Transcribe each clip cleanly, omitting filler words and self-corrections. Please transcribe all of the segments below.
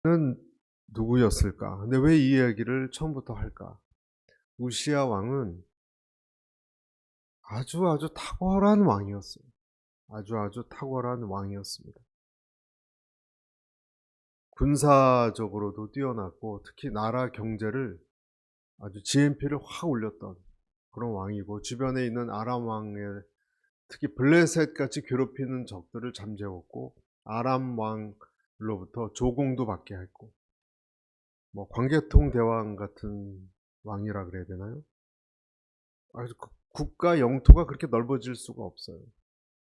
는 누구였을까? 근데 왜 이 이야기를 처음부터 할까? 우시야 왕은 아주 탁월한 왕이었어요. 아주 탁월한 왕이었습니다. 군사적으로도 뛰어났고 특히 나라 경제를 아주 GNP를 확 올렸던 그런 왕이고, 주변에 있는 아람 왕의 특히 블레셋 같이 괴롭히는 적들을 잠재웠고, 아람 왕으로부터 조공도 받게 했고, 뭐 광개토 대왕 같은 왕이라 그래야 되나요? 아주 국가 영토가 그렇게 넓어질 수가 없어요.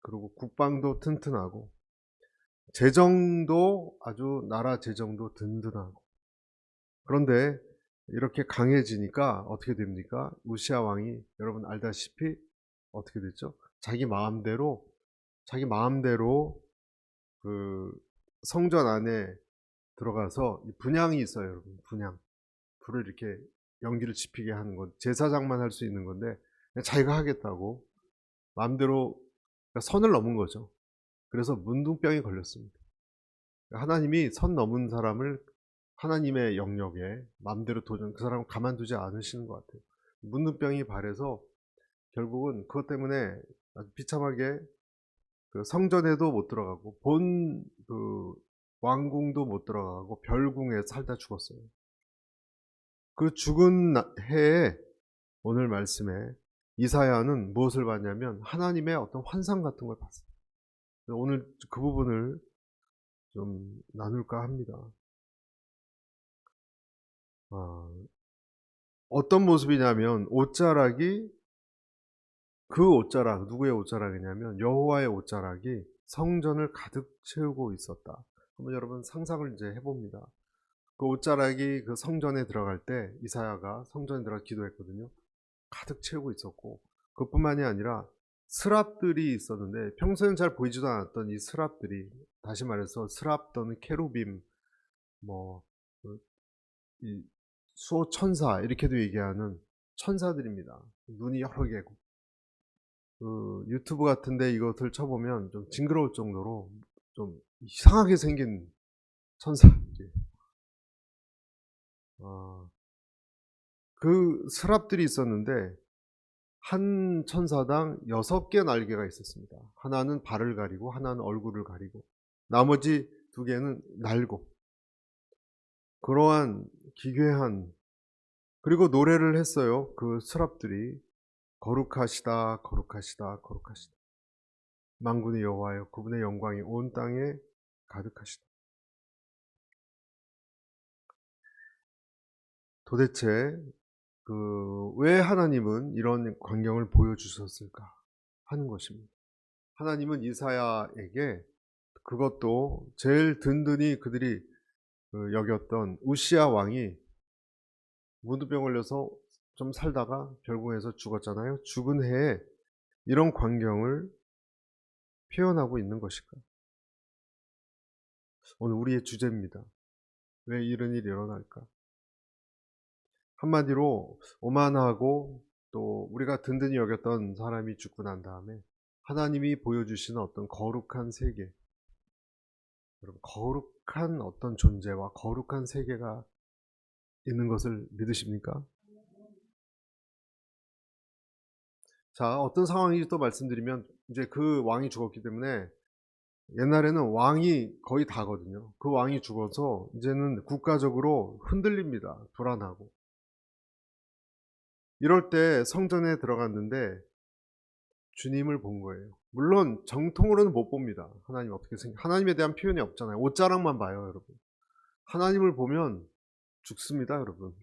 그리고 국방도 튼튼하고 재정도 아주 나라 재정도 든든하고. 그런데 이렇게 강해지니까 어떻게 됩니까? 우시아 왕이 여러분 알다시피 어떻게 됐죠? 자기 마음대로 그 성전 안에 들어가서 분향이 있어요, 여러분. 분향. 불을 이렇게 연기를 지피게 하는 건 제사장만 할 수 있는 건데, 그냥 자기가 하겠다고 마음대로, 그러니까 선을 넘은 거죠. 그래서 문둥병이 걸렸습니다. 하나님이 선 넘은 사람을 하나님의 영역에 마음대로 그 사람을 가만두지 않으시는 것 같아요. 문둥병이 발해서 결국은 그것 때문에 아주 비참하게 그 성전에도 못 들어가고 본 그 왕궁도 못 들어가고 별궁에 살다 죽었어요. 그 죽은 해에 오늘 말씀에 이사야는 무엇을 봤냐면 하나님의 어떤 환상 같은 걸 봤어요. 오늘 그 부분을 좀 나눌까 합니다. 어떤 모습이냐면 그 옷자락, 누구의 옷자락이냐면 여호와의 옷자락이 성전을 가득 채우고 있었다. 한번 여러분 상상을 이제 해봅니다. 그 옷자락이 그 성전에 들어갈 때 이사야가 성전에 들어가 기도했거든요. 가득 채우고 있었고, 그것뿐만이 아니라 스랍들이 있었는데 평소에는 잘 보이지도 않았던 이 스랍들이, 다시 말해서 스랍 또는 케루빔, 뭐 이 수호천사 이렇게도 얘기하는 천사들입니다. 눈이 여러 개고, 그 유튜브 같은데 이것을 쳐보면 좀 징그러울 정도로 좀 이상하게 생긴 천사들이, 그 스랍들이 있었는데 한 천사당 6개 날개가 있었습니다. 하나는 발을 가리고 하나는 얼굴을 가리고 나머지 2개는 날고, 그러한 기괴한, 그리고 노래를 했어요. 그 스랍들이 거룩하시다 거룩하시다 거룩하시다, 만군의 여호와여 그분의 영광이 온 땅에 가득하시다. 도대체 왜 하나님은 이런 광경을 보여주셨을까 하는 것입니다. 하나님은 이사야에게 그것도 제일 든든히 그들이 여겼던 우시야 왕이 문둥병 걸려서 좀 살다가 별궁에서 죽었잖아요. 죽은 해에 이런 광경을 표현하고 있는 것일까? 오늘 우리의 주제입니다. 왜 이런 일이 일어날까? 한마디로 오만하고 또 우리가 든든히 여겼던 사람이 죽고 난 다음에 하나님이 보여주시는 어떤 거룩한 세계, 여러분 거룩한 어떤 존재와 거룩한 세계가 있는 것을 믿으십니까? 자, 어떤 상황인지 또 말씀드리면, 이제 그 왕이 죽었기 때문에 옛날에는 왕이 거의 다거든요. 그 왕이 죽어서 이제는 국가적으로 흔들립니다. 불안하고. 이럴 때 성전에 들어갔는데 주님을 본 거예요. 물론 정통으로는 못 봅니다. 하나님 어떻게 하나님에 대한 표현이 없잖아요. 옷자락만 봐요, 여러분. 하나님을 보면 죽습니다, 여러분.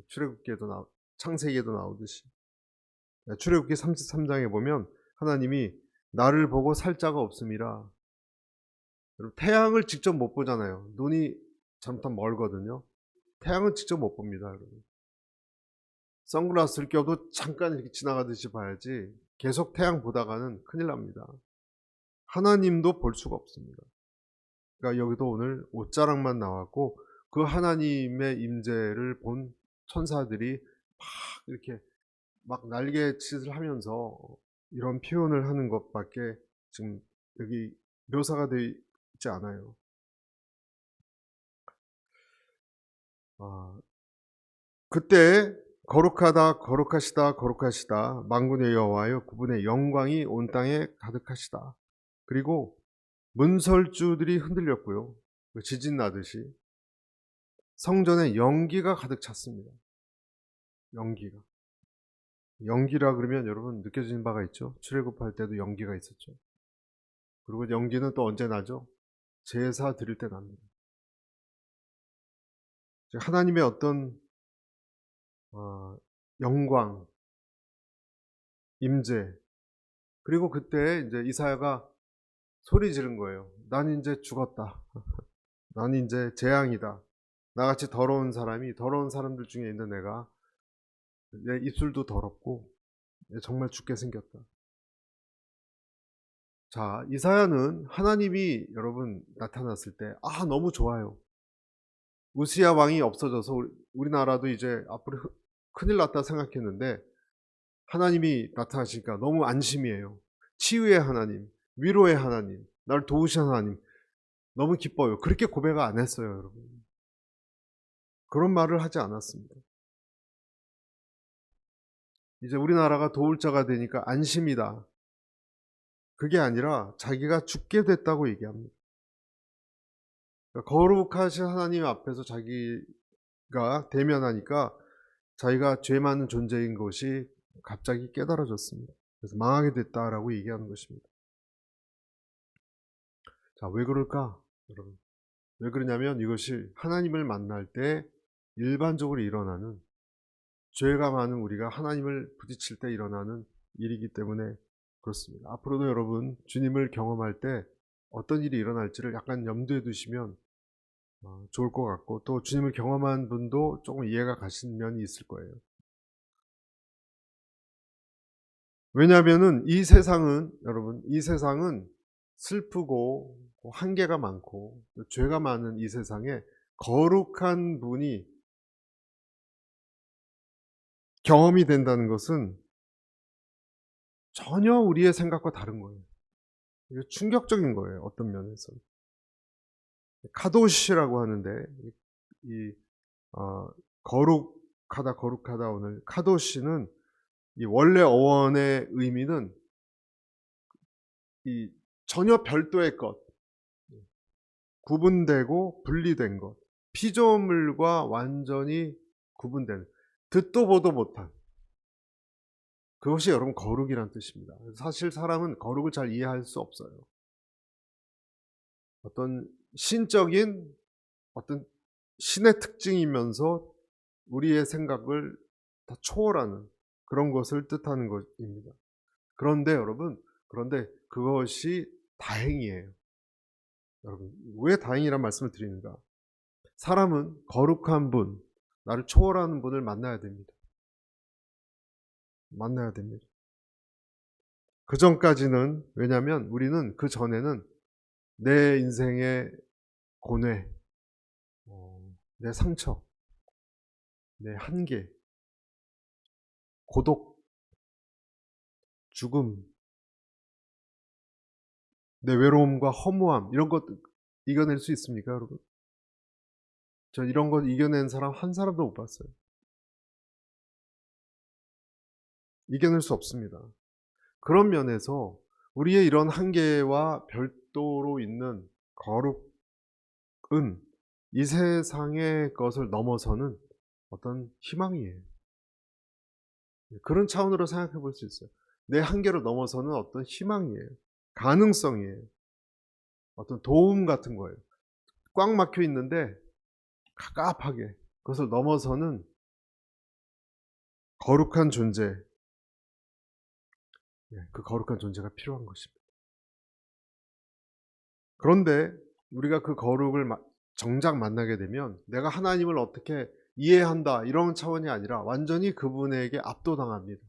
출애굽기에도 창세기에도 나오듯이. 출애굽기 33장에 보면 하나님이 나를 보고 살 자가 없음이라. 여러분, 태양을 직접 못 보잖아요. 눈이 잘못하면 멀거든요. 태양은 직접 못 봅니다, 여러분. 선글라스를 껴도 잠깐 이렇게 지나가듯이 봐야지 계속 태양 보다가는 큰일 납니다. 하나님도 볼 수가 없습니다. 그러니까 여기도 오늘 옷자락만 나왔고 그 하나님의 임재를 본 천사들이 막 이렇게 막 날개짓을 하면서 이런 표현을 하는 것밖에 지금 여기 묘사가 되어 있지 않아요. 그때 거룩하다 거룩하시다 거룩하시다 만군의 여호와여 그분의 영광이 온 땅에 가득하시다. 그리고 문설주들이 흔들렸고요. 지진 나듯이 성전에 연기가 가득 찼습니다. 연기라 그러면 여러분 느껴지는 바가 있죠. 출애굽할 때도 연기가 있었죠. 그리고 연기는 또 언제 나죠? 제사 드릴 때 납니다. 하나님의 어떤 영광, 임재. 그리고 그때 이제 이사야가 소리 지른 거예요. 난 이제 죽었다. 난 이제 재앙이다. 나같이 더러운 사람들 중에 있는 내가 내 입술도 더럽고 정말 죽게 생겼다. 자, 이사야는 하나님이 여러분 나타났을 때 너무 좋아요. 우시야 왕이 없어져서 우리나라도 이제 앞으로 큰일 났다 생각했는데 하나님이 나타나시니까 너무 안심이에요. 치유의 하나님, 위로의 하나님, 나를 도우신 하나님, 너무 기뻐요. 그렇게 고백 안 했어요, 여러분. 그런 말을 하지 않았습니다. 이제 우리나라가 도울 자가 되니까 안심이다. 그게 아니라 자기가 죽게 됐다고 얘기합니다. 그러니까 거룩하신 하나님 앞에서 자기가 대면하니까 자기가 죄 많은 존재인 것이 갑자기 깨달아졌습니다. 그래서 망하게 됐다라고 얘기하는 것입니다. 자, 왜 그럴까? 여러분. 왜 그러냐면 이것이 하나님을 만날 때 일반적으로 일어나는 죄가 많은 우리가 하나님을 부딪힐 때 일어나는 일이기 때문에 그렇습니다. 앞으로도 여러분 주님을 경험할 때 어떤 일이 일어날지를 약간 염두에 두시면 좋을 것 같고 또 주님을 경험한 분도 조금 이해가 가신 면이 있을 거예요. 왜냐하면은 여러분 이 세상은 슬프고 한계가 많고 죄가 많은 이 세상에 거룩한 분이 경험이 된다는 것은 전혀 우리의 생각과 다른 거예요. 이게 충격적인 거예요. 어떤 면에서. 카도시라고 하는데 이 거룩하다 오늘 카도시는 이 원래 어원의 의미는 이 전혀 별도의 것, 구분되고 분리된 것, 피조물과 완전히 구분된, 듣도 보도 못한 그것이 여러분 거룩이란 뜻입니다. 사실 사람은 거룩을 잘 이해할 수 없어요. 어떤 신적인 어떤 신의 특징이면서 우리의 생각을 다 초월하는 그런 것을 뜻하는 것입니다. 그런데 여러분, 그것이 다행이에요. 여러분, 왜 다행이란 말씀을 드리는가? 사람은 거룩한 분, 나를 초월하는 분을 만나야 됩니다. 만나야 됩니다. 그 전까지는, 왜냐하면 우리는 그 전에는 내 인생의 고뇌, 내 상처, 내 한계, 고독, 죽음, 내 외로움과 허무함 이런 것 이겨낼 수 있습니까, 여러분? 저 이런 것 이겨낸 사람 한 사람도 못 봤어요. 이겨낼 수 없습니다. 그런 면에서 우리의 이런 한계와 별도로 있는 거룩은 이 세상의 것을 넘어서는 어떤 희망이에요. 그런 차원으로 생각해 볼 수 있어요. 내 한계를 넘어서는 어떤 희망이에요. 가능성이에요. 어떤 도움 같은 거예요. 꽉 막혀 있는데 갑갑하게 그것을 넘어서는 거룩한 존재, 그 거룩한 존재가 필요한 것입니다. 그런데 우리가 그 거룩을 정작 만나게 되면 내가 하나님을 어떻게 이해한다 이런 차원이 아니라 완전히 그분에게 압도당합니다.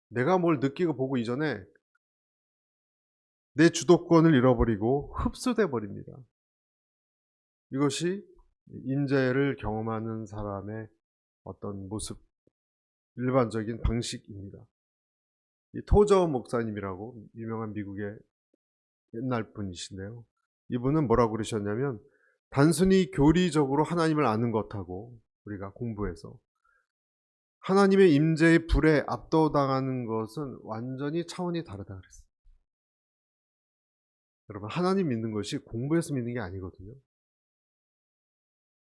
내가 뭘 느끼고 보고 이전에 내 주도권을 잃어버리고 흡수돼 버립니다. 이것이 임재를 경험하는 사람의 어떤 모습, 일반적인 방식입니다. 이 토저 목사님이라고 유명한 미국의 옛날 분이신데요. 이분은 뭐라고 그러셨냐면 단순히 교리적으로 하나님을 아는 것하고 우리가 공부해서 하나님의 임재의 불에 압도당하는 것은 완전히 차원이 다르다 그랬어요. 여러분, 하나님 믿는 것이 공부해서 믿는 게 아니거든요.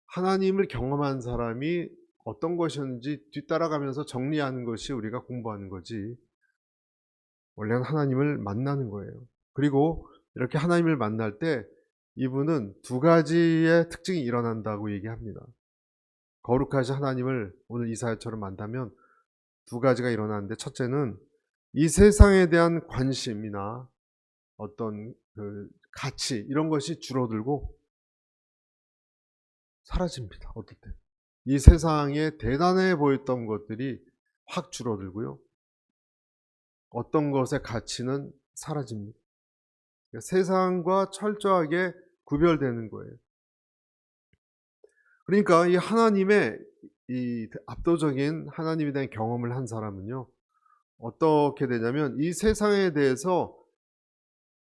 하나님을 경험한 사람이 어떤 것이었는지 뒤따라가면서 정리하는 것이 우리가 공부하는 거지, 원래는 하나님을 만나는 거예요. 그리고 이렇게 하나님을 만날 때 이분은 두 가지의 특징이 일어난다고 얘기합니다. 거룩하신 하나님을 오늘 이사야처럼 만나면 두 가지가 일어나는데, 첫째는 이 세상에 대한 관심이나 어떤 그 가치 이런 것이 줄어들고 사라집니다. 어떨 때 이 세상에 대단해 보였던 것들이 확 줄어들고요, 어떤 것의 가치는 사라집니다. 세상과 철저하게 구별되는 거예요. 그러니까 이 하나님의 이 압도적인 하나님에 대한 경험을 한 사람은요, 어떻게 되냐면 이 세상에 대해서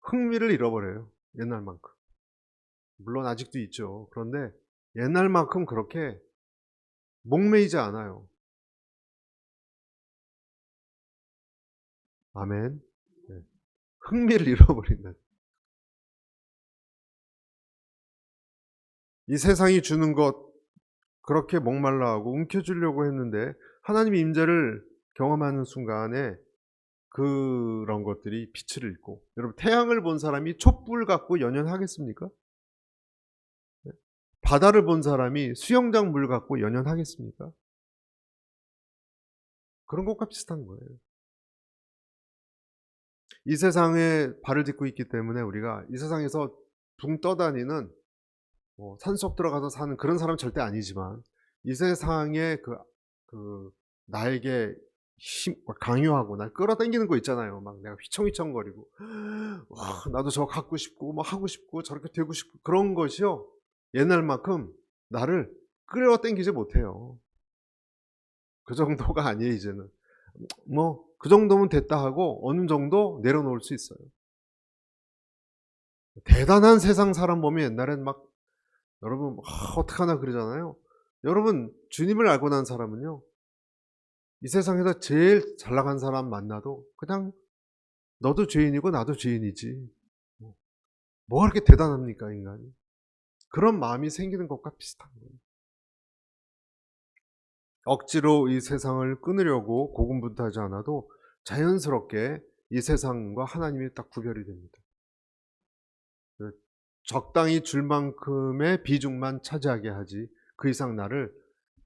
흥미를 잃어버려요. 옛날만큼. 물론 아직도 있죠. 그런데 옛날만큼 그렇게 목매이지 않아요. 아멘. 네. 흥미를 잃어버린다. 이 세상이 주는 것 그렇게 목말라하고 움켜쥐려고 했는데, 하나님의 임재를 경험하는 순간에 그런 것들이 빛을 잃고, 여러분, 태양을 본 사람이 촛불 갖고 연연하겠습니까? 바다를 본 사람이 수영장 물 갖고 연연하겠습니까? 그런 것과 비슷한 거예요. 이 세상에 발을 딛고 있기 때문에 우리가 이 세상에서 붕 떠다니는 산속 들어가서 사는 그런 사람은 절대 아니지만, 이 세상에 나에게 힘 강요하고 날 끌어당기는 거 있잖아요. 막 내가 휘청휘청거리고 와, 나도 저거 갖고 싶고 뭐 하고 싶고 저렇게 되고 싶고, 그런 것이요, 옛날만큼 나를 끌어당기지 못해요. 그 정도가 아니에요. 이제는 뭐 그 정도면 됐다 하고 어느 정도 내려놓을 수 있어요. 대단한 세상 사람 보면 옛날엔 막, 여러분 어떡하나 그러잖아요. 여러분, 주님을 알고 난 사람은요, 이 세상에서 제일 잘 나간 사람 만나도 그냥 너도 죄인이고 나도 죄인이지, 뭐가 그렇게 대단합니까 인간이. 그런 마음이 생기는 것과 비슷한 거예요. 억지로 이 세상을 끊으려고 고군분투하지 않아도 자연스럽게 이 세상과 하나님이 딱 구별이 됩니다. 적당히 줄 만큼의 비중만 차지하게 하지, 그 이상 나를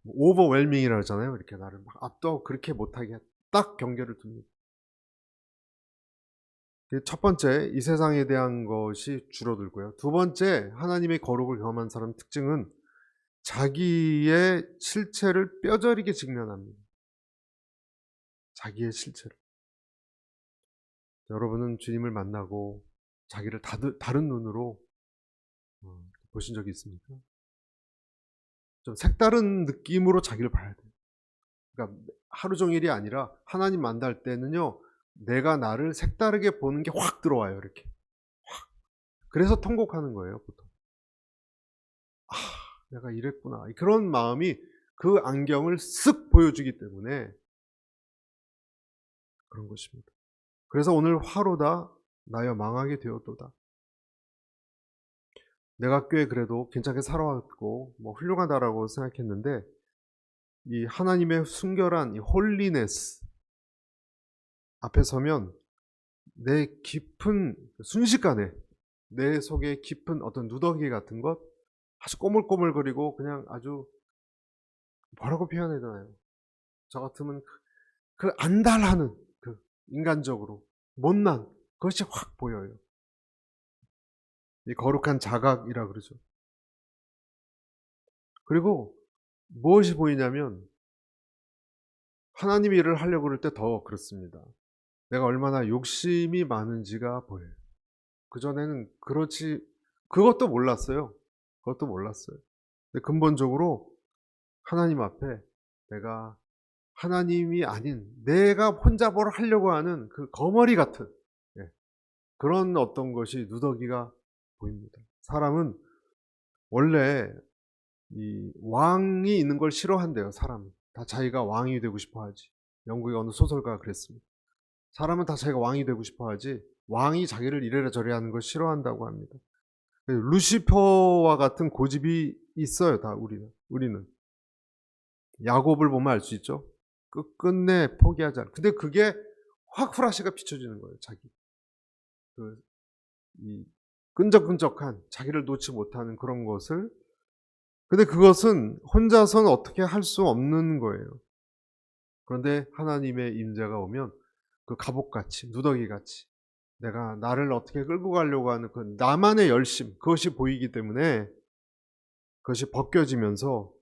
오버웰밍이라고 하잖아요. 이렇게 나를 막 압도 그렇게 못하게 딱 경계를 둡니다. 첫 번째, 이 세상에 대한 것이 줄어들고요. 두 번째, 하나님의 거룩을 경험한 사람의 특징은 자기의 실체를 뼈저리게 직면합니다. 자기의 실체를. 여러분은 주님을 만나고 자기를 다른 눈으로 보신 적이 있습니까? 좀 색다른 느낌으로 자기를 봐야 돼요. 그러니까 하루 종일이 아니라 하나님 만날 때는요, 내가 나를 색다르게 보는 게 확 들어와요. 이렇게 확. 그래서 통곡하는 거예요, 보통. 아, 내가 이랬구나. 그런 마음이 그 안경을 쓱 보여주기 때문에 그런 것입니다. 그래서 오늘 화로다 나여 망하게 되었도다. 내가 꽤 그래도 괜찮게 살아왔고 뭐 훌륭하다라고 생각했는데, 이 하나님의 순결한 이 홀리네스 앞에 서면 내 깊은 순식간에 내 속에 깊은 어떤 누더기 같은 것, 아주 꼬물꼬물거리고 그냥 아주 뭐라고 표현해야 되나요? 저 같으면 그 안달하는 그 인간적으로 못난 그것이 확 보여요. 이 거룩한 자각이라 그러죠. 그리고 무엇이 보이냐면, 하나님의 일을 하려고 그럴 때 더 그렇습니다. 내가 얼마나 욕심이 많은지가 보여요. 그전에는 그것도 몰랐어요. 그것도 몰랐어요. 근데 근본적으로 하나님 앞에 내가 하나님이 아닌 내가 혼자 뭘 하려고 하는 그 거머리 같은, 그런 어떤 것이 누더기가 보입니다. 사람은 원래 이 왕이 있는 걸 싫어한대요, 사람은. 다 자기가 왕이 되고 싶어 하지. 영국의 어느 소설가가 그랬습니다. 사람은 다 자기가 왕이 되고 싶어 하지 왕이 자기를 이래라 저래라 하는 걸 싫어한다고 합니다. 루시퍼와 같은 고집이 있어요, 다 우리는. 야곱을 보면 알 수 있죠. 끝끝내 포기하지 않아. 근데 그게 확 후라시가 비춰지는 거예요, 자기. 이 끈적끈적한 자기를 놓지 못하는 그런 것을. 근데 그것은 혼자서는 어떻게 할 수 없는 거예요. 그런데 하나님의 임재가 오면 그 갑옷같이 누더기같이 내가 나를 어떻게 끌고 가려고 하는 그 나만의 열심, 그것이 보이기 때문에 그것이 벗겨지면서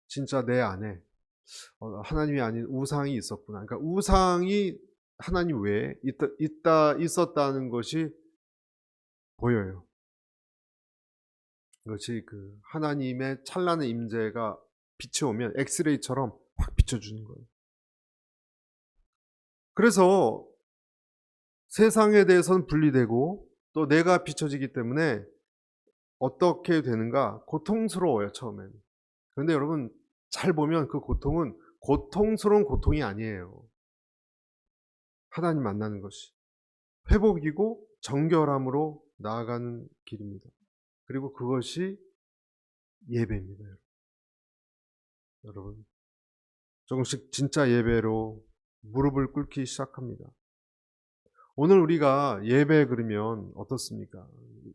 진짜 내 안에 하나님이 아닌 우상이 있었구나. 그러니까 우상이 하나님 외에 있었다는 것이 보여요. 그것이 그 하나님의 찬란한 임재가 빛이 오면 엑스레이처럼 확 비춰주는 거예요. 그래서 세상에 대해서는 분리되고 또 내가 비춰지기 때문에 어떻게 되는가? 고통스러워요, 처음엔. 그런데 여러분 잘 보면 그 고통은 고통스러운 고통이 아니에요. 하나님 만나는 것이 회복이고 정결함으로 나아가는 길입니다. 그리고 그것이 예배입니다. 여러분 조금씩 진짜 예배로 무릎을 꿇기 시작합니다. 오늘 우리가 예배 그러면 어떻습니까?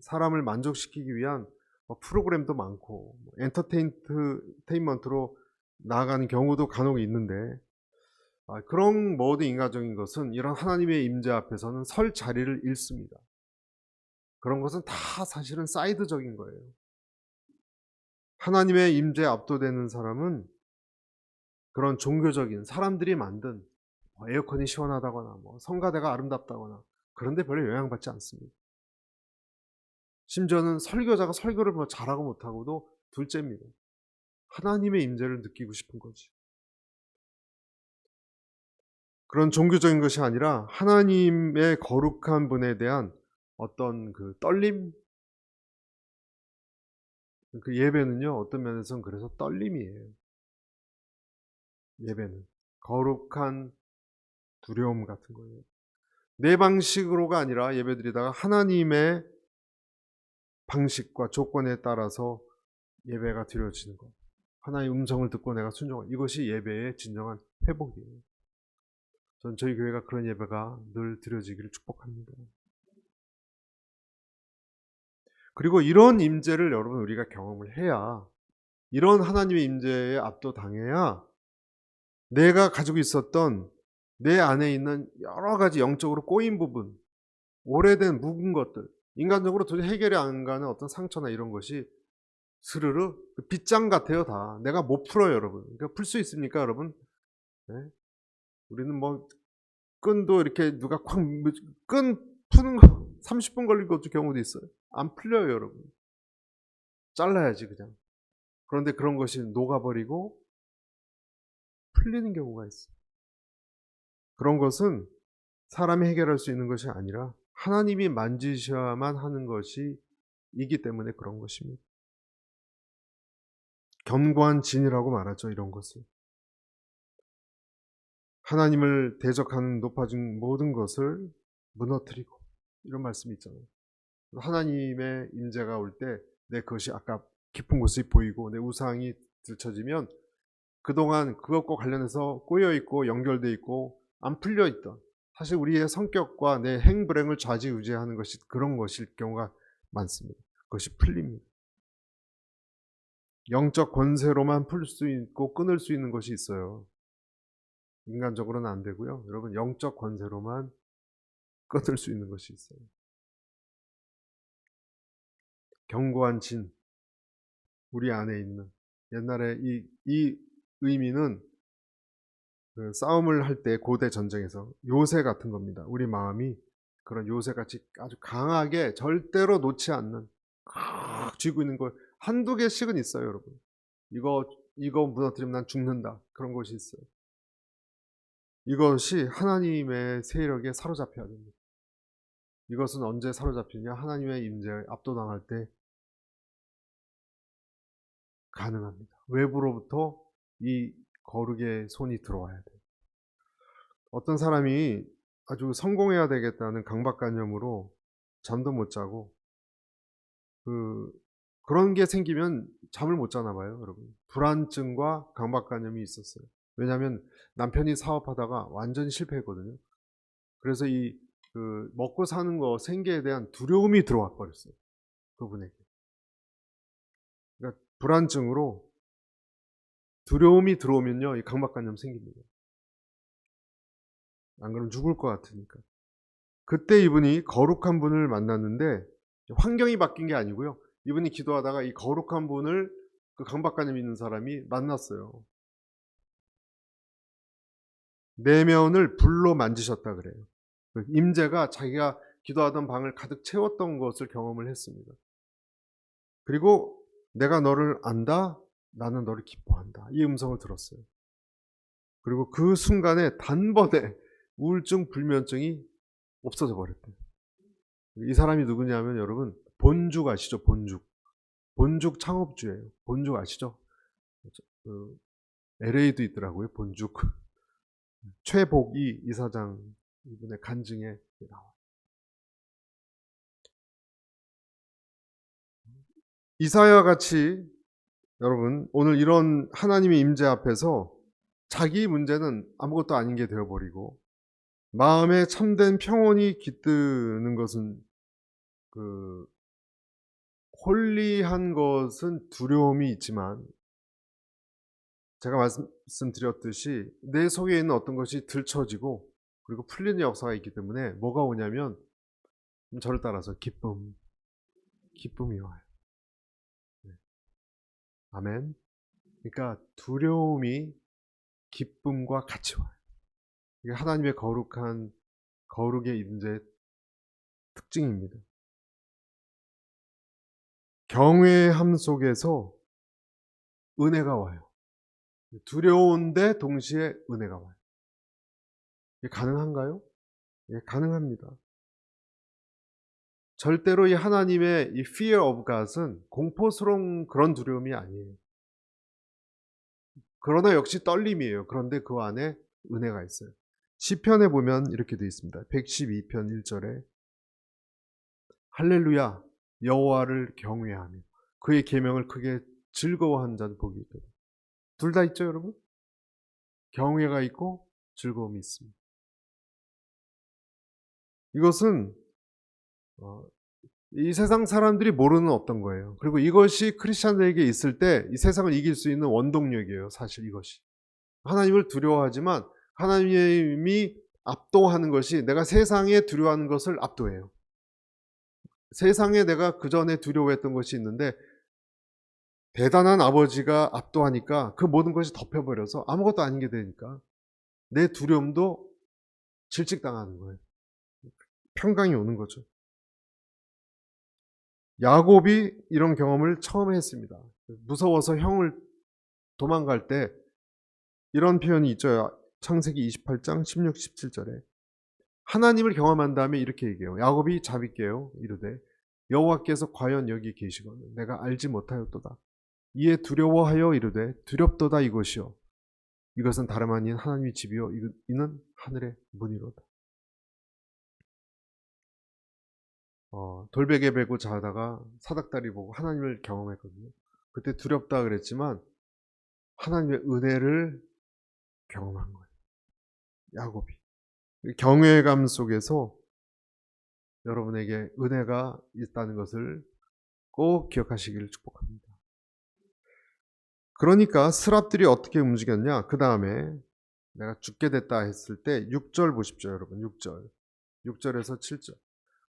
사람을 만족시키기 위한 프로그램도 많고 엔터테인먼트로 나아가는 경우도 간혹 있는데 그런 모든 인간적인 것은 이런 하나님의 임재 앞에서는 설 자리를 잃습니다. 그런 것은 다 사실은 사이드적인 거예요. 하나님의 임재에 압도되는 사람은 그런 종교적인 사람들이 만든 에어컨이 시원하다거나 성가대가 아름답다거나 그런데 별로 영향받지 않습니다. 심지어는 설교자가 설교를 잘하고 못하고도 둘째입니다. 하나님의 임재를 느끼고 싶은 거지. 그런 종교적인 것이 아니라 하나님의 거룩한 분에 대한 어떤 그 떨림, 그 예배는요 어떤 면에서는 그래서 떨림이에요. 예배는 거룩한 두려움 같은 거예요. 내 방식으로가 아니라 예배드리다가 하나님의 방식과 조건에 따라서 예배가 드려지는 것. 하나의 음성을 듣고 내가 순종하는 이것이 예배의 진정한 회복이에요. 전 저희 교회가 그런 예배가 늘 드려지기를 축복합니다. 그리고 이런 임재를 여러분 우리가 경험을 해야 이런 하나님의 임재에 압도당해야 내가 가지고 있었던 내 안에 있는 여러 가지 영적으로 꼬인 부분, 오래된 묵은 것들, 인간적으로 도저히 해결이 안 가는 어떤 상처나 이런 것이 스르르 빗장 같아요. 다 내가 못 풀어요, 여러분. 그러니까 풀 수 있습니까, 여러분? 네? 우리는 끈도 이렇게 누가 끈 푸는 거 30분 걸린 것도 경우도 있어요. 안 풀려요, 여러분. 잘라야지 그냥. 그런데 그런 것이 녹아버리고 풀리는 경우가 있어요. 그런 것은 사람이 해결할 수 있는 것이 아니라 하나님이 만지셔야만 하는 것이기 때문에 그런 것입니다. 견고한 진이라고 말하죠, 이런 것을. 하나님을 대적하는 높아진 모든 것을 무너뜨리고 이런 말씀이 있잖아요. 하나님의 임재가 올 때 내 그것이 아까 깊은 곳이 보이고 내 우상이 들춰지면 그동안 그것과 관련해서 꼬여있고 연결되어 있고 안 풀려있던 사실 우리의 성격과 내 행불행을 좌지우지하는 것이 그런 것일 경우가 많습니다. 그것이 풀립니다. 영적 권세로만 풀 수 있고 끊을 수 있는 것이 있어요. 인간적으로는 안 되고요. 여러분 영적 권세로만 끊을 수 있는 것이 있어요. 견고한 진, 우리 안에 있는 옛날에 이 의미는 그 싸움을 할 때 고대 전쟁에서 요새 같은 겁니다. 우리 마음이 그런 요새같이 아주 강하게 절대로 놓지 않는 꽉 쥐고 있는 걸 한두 개씩은 있어요, 여러분. 이거 무너뜨리면 난 죽는다. 그런 것이 있어요. 이것이 하나님의 세력에 사로잡혀야 됩니다. 이것은 언제 사로잡히냐? 하나님의 임재에 압도당할 때 가능합니다. 외부로부터 이 거룩의 손이 들어와야 돼요. 어떤 사람이 아주 성공해야 되겠다는 강박관념으로 잠도 못 자고 그런 게 생기면 잠을 못 자나 봐요, 여러분. 불안증과 강박관념이 있었어요. 왜냐하면 남편이 사업하다가 완전히 실패했거든요. 그래서 먹고 사는 거, 생계에 대한 두려움이 들어와 버렸어요, 그분에게. 그러니까 불안증으로 두려움이 들어오면요, 이 강박관념 생깁니다. 안 그러면 죽을 것 같으니까. 그때 이분이 거룩한 분을 만났는데 환경이 바뀐 게 아니고요. 이분이 기도하다가 이 거룩한 분을 그 강박관념 있는 사람이 만났어요. 내면을 불로 만지셨다 그래요. 임재가 자기가 기도하던 방을 가득 채웠던 것을 경험을 했습니다. 그리고 내가 너를 안다, 나는 너를 기뻐한다. 이 음성을 들었어요. 그리고 그 순간에 단번에 우울증, 불면증이 없어져 버렸대요. 이 사람이 누구냐면 여러분, 본죽 아시죠? 본죽 창업주예요. 본죽 아시죠? LA도 있더라고요, 본죽. 최복이 이사장 이분의 간증에 나와요. 이사야와 같이 여러분, 오늘 이런 하나님의 임재 앞에서 자기 문제는 아무것도 아닌 게 되어버리고 마음에 참된 평온이 깃드는 것은 홀리한 것은 두려움이 있지만 제가 말씀드렸듯이 내 속에 있는 어떤 것이 들춰지고 그리고 풀리는 역사가 있기 때문에 뭐가 오냐면 저를 따라서 기쁨이 와요. 아멘. 그러니까 두려움이 기쁨과 같이 와요. 이게 하나님의 거룩의 임재의 특징입니다. 경외함 속에서 은혜가 와요. 두려운데 동시에 은혜가 와요. 이게 가능한가요? 예, 가능합니다. 절대로 이 하나님의 이 fear of God은 공포스러운 그런 두려움이 아니에요. 그러나 역시 떨림이에요. 그런데 그 안에 은혜가 있어요. 시편에 보면 이렇게 되어 있습니다. 112편 1절에 할렐루야 여호와를 경외하며 그의 계명을 크게 즐거워하는 자는 복이 있다. 둘 다 있죠, 여러분? 경외가 있고 즐거움이 있습니다. 이것은 이 세상 사람들이 모르는 어떤 거예요. 그리고 이것이 크리스찬들에게 있을 때 이 세상을 이길 수 있는 원동력이에요. 사실 이것이. 하나님을 두려워하지만 하나님이 압도하는 것이 내가 세상에 두려워하는 것을 압도해요. 세상에 내가 그전에 두려워했던 것이 있는데 대단한 아버지가 압도하니까 그 모든 것이 덮여버려서 아무것도 아닌 게 되니까 내 두려움도 질직당하는 거예요. 평강이 오는 거죠. 야곱이 이런 경험을 처음 했습니다. 무서워서 형을 도망갈 때 이런 표현이 있죠. 창세기 28장 16, 17절에 하나님을 경험한 다음에 이렇게 얘기해요. 야곱이 자비께요 이르되 여호와께서 과연 여기 계시거늘 내가 알지 못하였도다. 이에 두려워하여 이르되 두렵도다 이것이요 이것은 다름 아닌 하나님의 집이요 이는 하늘의 문이로다. 돌베개 베고 자다가 사닥다리 보고 하나님을 경험했거든요. 그때 두렵다 그랬지만 하나님의 은혜를 경험한 거예요. 야곱이. 경외감 속에서 여러분에게 은혜가 있다는 것을 꼭 기억하시기를 축복합니다. 그러니까 스랍들이 어떻게 움직였냐? 그 다음에 내가 죽게 됐다 했을 때 6절 보십시오, 여러분. 6절에서 7절.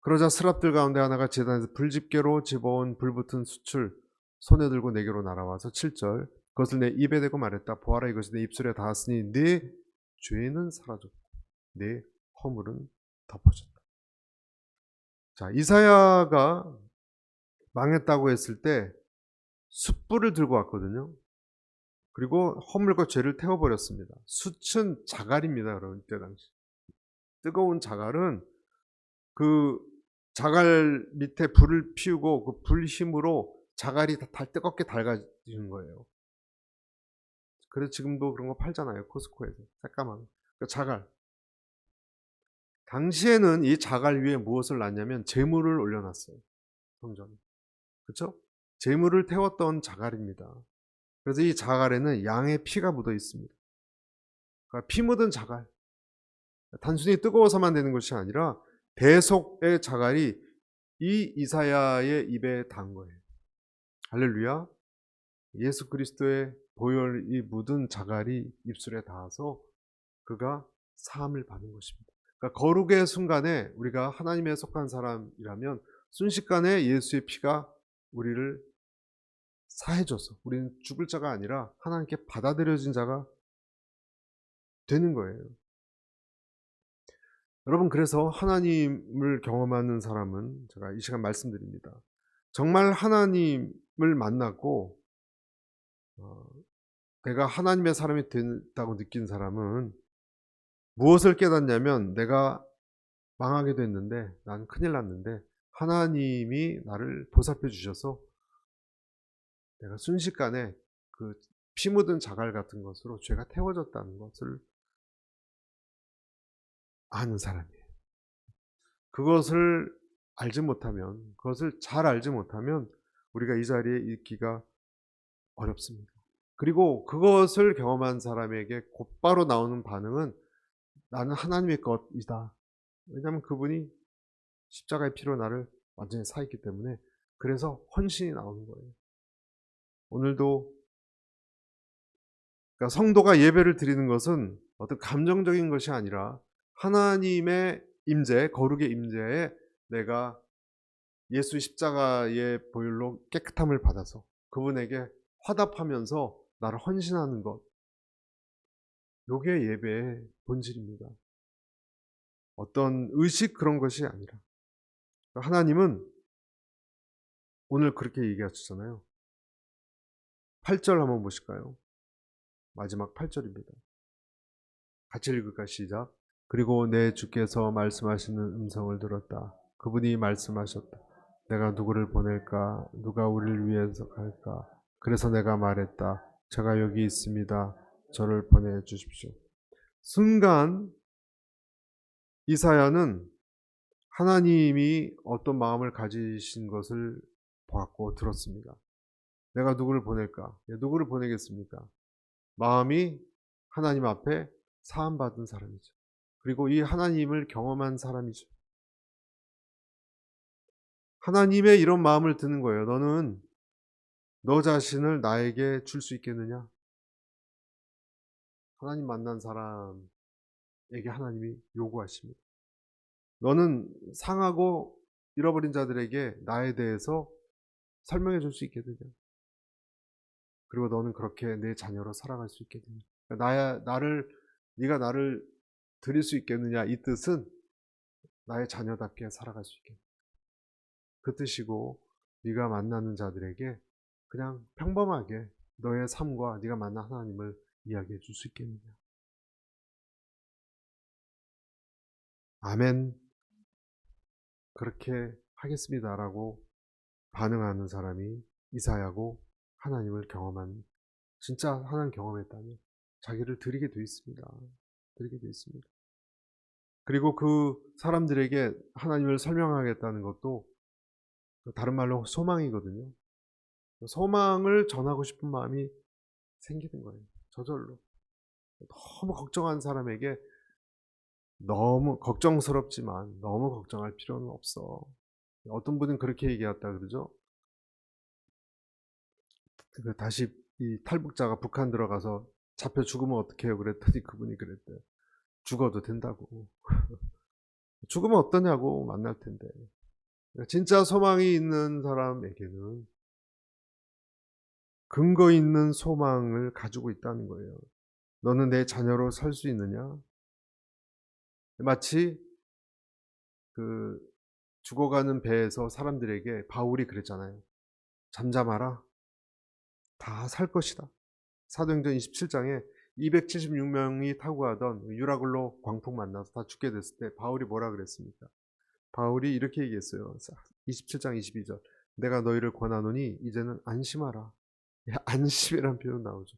그러자 스랍들 가운데 하나가 제단에서 불집게로 집어온 불붙은 숯을 손에 들고 내게로 날아와서 7절. 그것을 내 입에 대고 말했다. 보아라, 이것이 내 입술에 닿았으니 네 죄는 사라졌고 네 허물은 덮어졌다. 자, 이사야가 망했다고 했을 때 숯불을 들고 왔거든요. 그리고 허물과 죄를 태워버렸습니다. 숯은 자갈입니다, 여러분. 이때 당시 뜨거운 자갈은 그 자갈 밑에 불을 피우고 그 불 힘으로 자갈이 뜨겁게 달가지는 거예요. 그래서 지금도 그런 거 팔잖아요. 코스코에서. 새까만 그 자갈. 당시에는 이 자갈 위에 무엇을 놨냐면 재물을 올려놨어요. 성전에. 그렇죠? 재물을 태웠던 자갈입니다. 그래서 이 자갈에는 양의 피가 묻어 있습니다. 그러니까 피 묻은 자갈. 단순히 뜨거워서만 되는 것이 아니라 대속의 자갈이 이 이사야의 입에 닿은 거예요. 할렐루야. 예수 그리스도의 보혈이 묻은 자갈이 입술에 닿아서 그가 사함을 받는 것입니다. 그러니까 거룩의 순간에 우리가 하나님에 속한 사람이라면 순식간에 예수의 피가 우리를 사해줘서 우리는 죽을 자가 아니라 하나님께 받아들여진 자가 되는 거예요. 여러분, 그래서 하나님을 경험하는 사람은 제가 이 시간 말씀드립니다. 정말 하나님을 만났고 내가 하나님의 사람이 됐다고 느낀 사람은 무엇을 깨닫냐면, 내가 망하게 됐는데, 난 큰일 났는데 하나님이 나를 보살펴 주셔서 내가 순식간에 그 피 묻은 자갈 같은 것으로 죄가 태워졌다는 것을 아는 사람이에요. 그것을 알지 못하면, 그것을 잘 알지 못하면 우리가 이 자리에 있기가 어렵습니다. 그리고 그것을 경험한 사람에게 곧바로 나오는 반응은 나는 하나님의 것이다. 왜냐하면 그분이 십자가의 피로 나를 완전히 사했기 때문에. 그래서 헌신이 나오는 거예요. 오늘도 그러니까 성도가 예배를 드리는 것은 어떤 감정적인 것이 아니라 하나님의 임재, 거룩의 임재에 내가 예수 십자가의 보혈로 깨끗함을 받아서 그분에게 화답하면서 나를 헌신하는 것, 요게 예배의 본질입니다. 어떤 의식 그런 것이 아니라. 하나님은 오늘 그렇게 얘기하셨잖아요. 8절 한번 보실까요? 마지막 8절입니다. 같이 읽을까? 시작. 그리고 내 주께서 말씀하시는 음성을 들었다. 그분이 말씀하셨다. 내가 누구를 보낼까? 누가 우리를 위해서 갈까? 그래서 내가 말했다. 제가 여기 있습니다. 저를 보내주십시오. 순간 이사야는 하나님이 어떤 마음을 가지신 것을 보았고 들었습니다. 내가 누구를 보낼까? 누구를 보내겠습니까? 마음이 하나님 앞에 사함받은 사람이죠. 그리고 이 하나님을 경험한 사람이죠. 하나님의 이런 마음을 드는 거예요. 너는 너 자신을 나에게 줄 수 있겠느냐? 하나님 만난 사람에게 하나님이 요구하십니다. 너는 상하고 잃어버린 자들에게 나에 대해서 설명해 줄 수 있겠느냐? 그리고 너는 그렇게 내 자녀로 살아갈 수 있겠느냐? 네가 나를 드릴 수 있겠느냐? 이 뜻은 나의 자녀답게 살아갈 수 있겠느냐? 그 뜻이고, 네가 만나는 자들에게 그냥 평범하게 너의 삶과 네가 만난 하나님을 이야기해 줄 수 있겠느냐? 아멘. 그렇게 하겠습니다라고 반응하는 사람이 이사야고, 하나님을 경험한, 진짜 하나님 경험했다면 자기를 드리게 돼 있습니다. 드리게 돼 있습니다. 그리고 그 사람들에게 하나님을 설명하겠다는 것도 다른 말로 소망이거든요. 소망을 전하고 싶은 마음이 생기는 거예요. 저절로. 너무 걱정한 사람에게 너무 걱정스럽지만 너무 걱정할 필요는 없어. 어떤 분은 그렇게 얘기했다 그러죠. 다시 이 탈북자가 북한 들어가서 잡혀 죽으면 어떡해요? 그랬더니 그분이 그랬대요. 죽어도 된다고. 죽으면 어떠냐고, 만날 텐데. 진짜 소망이 있는 사람에게는 근거 있는 소망을 가지고 있다는 거예요. 너는 내 자녀로 살 수 있느냐? 마치 그 죽어가는 배에서 사람들에게 바울이 그랬잖아요. 잠잠하라. 다 살 것이다. 사도행전 27장에 276명이 타고 가던 유라굴로 광풍 만나서 다 죽게 됐을 때 바울이 뭐라 그랬습니까? 바울이 이렇게 얘기했어요. 27장 22절. 내가 너희를 권하노니 이제는 안심하라. 안심이라는 표현 나오죠.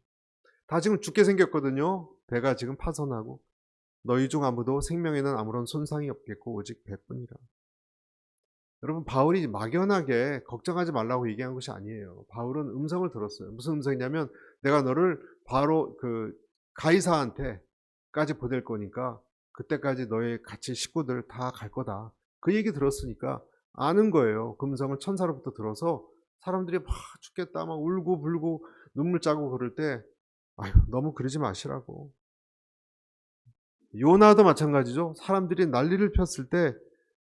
다 지금 죽게 생겼거든요. 배가 지금 파선하고 너희 중 아무도 생명에는 아무런 손상이 없겠고 오직 배뿐이라. 여러분, 바울이 막연하게 걱정하지 말라고 얘기한 것이 아니에요. 바울은 음성을 들었어요. 무슨 음성이냐면 내가 너를 바로 그 가이사한테까지 보낼 거니까 그때까지 너의 같이 식구들 다 갈 거다. 그 얘기 들었으니까 아는 거예요. 그 음성을 천사로부터 들어서 사람들이 막 죽겠다 막 울고 불고 눈물 짜고 그럴 때 아유, 너무 그러지 마시라고. 요나도 마찬가지죠. 사람들이 난리를 폈을 때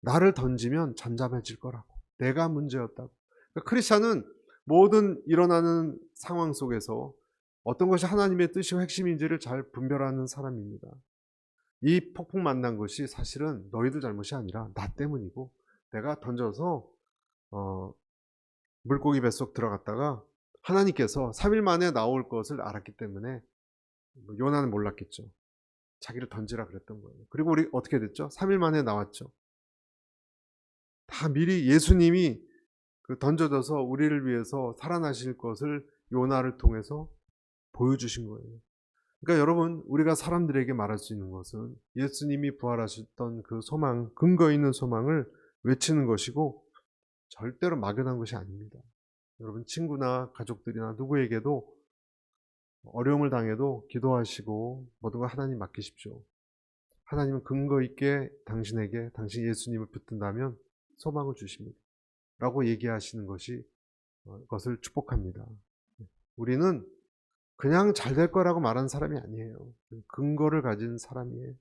나를 던지면 잠잠해질 거라고. 내가 문제였다고. 그러니까 크리스찬은 모든 일어나는 상황 속에서 어떤 것이 하나님의 뜻이고 핵심인지를 잘 분별하는 사람입니다. 이 폭풍 만난 것이 사실은 너희들 잘못이 아니라 나 때문이고 내가 던져서 물고기 뱃속 들어갔다가 하나님께서 3일 만에 나올 것을 알았기 때문에 요나는 몰랐겠죠. 자기를 던지라 그랬던 거예요. 그리고 우리 어떻게 됐죠? 3일 만에 나왔죠. 다 미리 예수님이 던져져서 우리를 위해서 살아나실 것을 요나를 통해서 보여주신 거예요. 그러니까 여러분, 우리가 사람들에게 말할 수 있는 것은 예수님이 부활하셨던 그 소망, 근거 있는 소망을 외치는 것이고 절대로 막연한 것이 아닙니다. 여러분, 친구나 가족들이나 누구에게도 어려움을 당해도 기도하시고 모든 걸 하나님 맡기십시오. 하나님은 근거 있게 당신에게 당신 예수님을 붙든다면 소망을 주십니다. 라고 얘기하시는 것을 축복합니다. 우리는 그냥 잘 될 거라고 말하는 사람이 아니에요. 근거를 가진 사람이에요.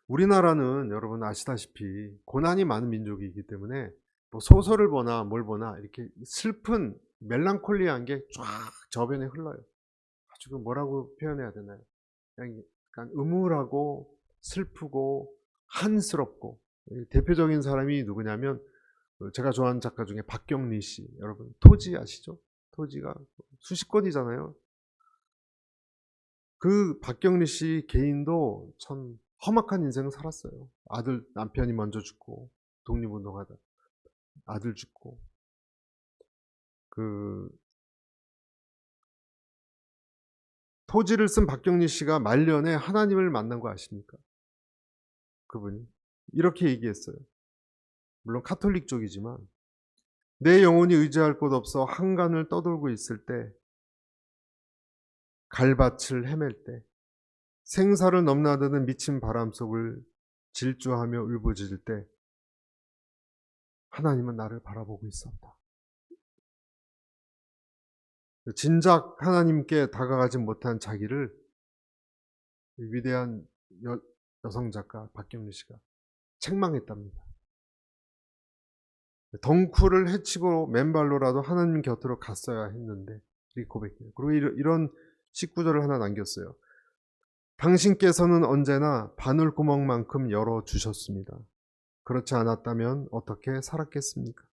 우리나라는 여러분 아시다시피 고난이 많은 민족이기 때문에 뭐 소설을 보나 뭘 보나 이렇게 슬픈 멜랑콜리한 게 쫙 저변에 흘러요. 아주 뭐라고 표현해야 되나요? 그냥 약간 음울하고 슬프고 한스럽고. 대표적인 사람이 누구냐면 제가 좋아하는 작가 중에 박경리 씨, 여러분 토지 아시죠? 토지가 수십 권이잖아요. 그 박경리 씨 개인도 참 험악한 인생을 살았어요. 남편이 먼저 죽고 독립운동하다 아들 죽고. 그 토지를 쓴 박경리 씨가 말년에 하나님을 만난 거 아십니까? 그분이 이렇게 얘기했어요. 물론 카톨릭 쪽이지만 내 영혼이 의지할 곳 없어 한간을 떠돌고 있을 때, 갈밭을 헤맬 때, 생사를 넘나드는 미친 바람 속을 질주하며 울부짖을 때 하나님은 나를 바라보고 있었다. 진작 하나님께 다가가지 못한 자기를 위대한 여성 작가 박경리 씨가 책망했답니다. 덩쿨을 헤치고 맨발로라도 하나님 곁으로 갔어야 했는데, 이 고백이에요. 그리고 이런 19절을 하나 남겼어요. 당신께서는 언제나 바늘구멍만큼 열어주셨습니다. 그렇지 않았다면 어떻게 살았겠습니까?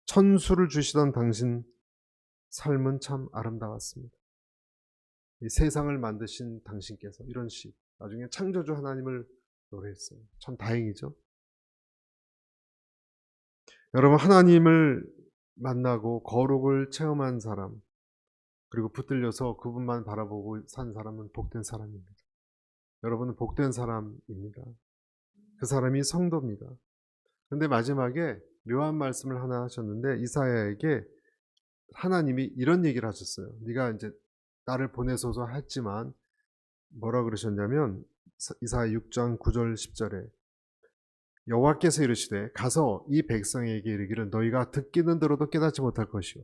천수를 주시던 당신 삶은 참 아름다웠습니다. 이 세상을 만드신 당신께서, 이런 시, 나중에 창조주 하나님을 노래했어요. 참 다행이죠. 여러분, 하나님을 만나고 거룩을 체험한 사람, 그리고 붙들려서 그분만 바라보고 산 사람은 복된 사람입니다. 여러분은 복된 사람입니다. 그 사람이 성도입니다. 그런데 마지막에 묘한 말씀을 하나 하셨는데, 이사야에게 하나님이 이런 얘기를 하셨어요. 네가 이제 나를 보내소서 했지만 뭐라 그러셨냐면, 이사야 6장 9절 10절에 여호와께서 이르시되 가서 이 백성에게 이르기를 너희가 듣기는 들어도 깨닫지 못할 것이요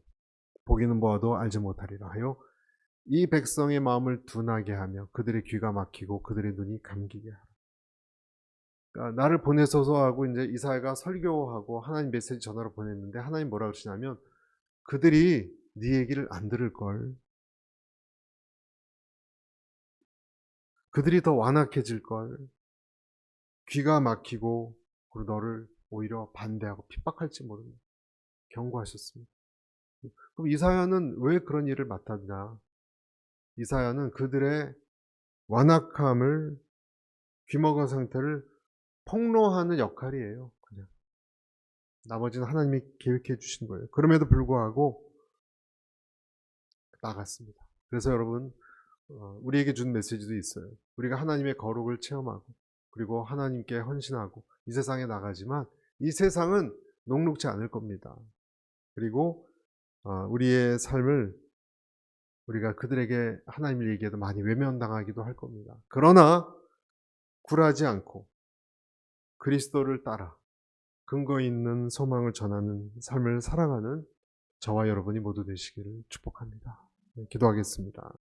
보기는 보아도 알지 못하리라 하여 이 백성의 마음을 둔하게 하며 그들의 귀가 막히고 그들의 눈이 감기게 하라. 그러니까 나를 보내소서 하고 이제 이사야가 설교하고 하나님 메시지 전화로 보냈는데 하나님 뭐라 그러시냐면 그들이 네 얘기를 안 들을 걸. 그들이 더 완악해질 걸. 귀가 막히고 그리고 너를 오히려 반대하고 핍박할지 모른다. 경고하셨습니다. 그럼 이사야는 왜 그런 일을 맡았냐? 이사야는 그들의 완악함을, 귀먹은 상태를 폭로하는 역할이에요. 그냥 나머지는 하나님이 계획해 주신 거예요. 그럼에도 불구하고 나갔습니다. 그래서 여러분, 우리에게 준 메시지도 있어요. 우리가 하나님의 거룩을 체험하고 그리고 하나님께 헌신하고 이 세상에 나가지만 이 세상은 녹록지 않을 겁니다. 그리고 우리의 삶을 우리가 그들에게 하나님을 얘기해도 많이 외면당하기도 할 겁니다. 그러나 굴하지 않고 그리스도를 따라 근거 있는 소망을 전하는 삶을 살아가는 저와 여러분이 모두 되시기를 축복합니다. 기도하겠습니다.